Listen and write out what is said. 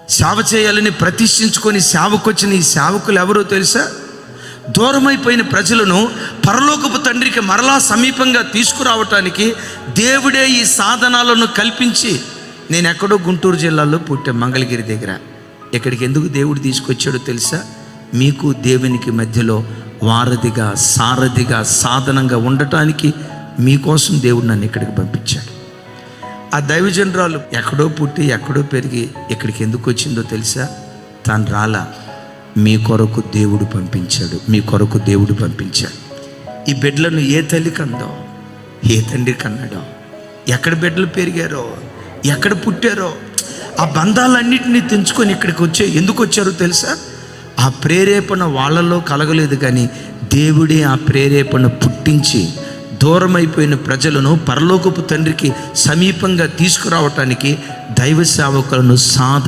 సేవ చేయాలని ప్రతిష్ఠించుకొని సేవకొచ్చిన ఈ సేవకులు ఎవరో తెలుసా? దూరమైపోయిన ప్రజలను పరలోకపు తండ్రికి మరలా సమీపంగా తీసుకురావటానికి దేవుడే ఈ సాధనాలను కల్పించి, నేను ఎక్కడో గుంటూరు జిల్లాలో పుట్టా, మంగళగిరి దగ్గర. ఇక్కడికి ఎందుకు దేవుడు తీసుకొచ్చాడో తెలుసా? మీకు దేవునికి మధ్యలో వారధిగా, సారథిగా, సాధనంగా ఉండటానికి మీకోసం దేవుడు నన్ను ఇక్కడికి పంపించాడు. ఆ దైవజనరాలు ఎక్కడో పుట్టి ఎక్కడో పెరిగి ఇక్కడికి ఎందుకు వచ్చిందో తెలుసా? తాను రాలా, మీ కొరకు దేవుడు పంపించాడు. మీ కొరకు దేవుడు పంపించాడు. ఈ బిడ్డలను ఏ తల్లి కందో, ఏ తండ్రి కన్నాడో, ఎక్కడ బిడ్డలు పెరిగారో, ఎక్కడ పుట్టారో, ఆ బంధాలన్నింటినీ తెంచుకొని ఇక్కడికి ఎందుకు వచ్చారో తెలుసా? ఆ ప్రేరేపణ వాళ్ళలో కలగలేదు, కానీ దేవుడే ఆ ప్రేరేపణ పుట్టించి దూరమైపోయిన ప్రజలను పరలోకపు తండ్రికి సమీపంగా తీసుకురావటానికి దైవ సేవకులను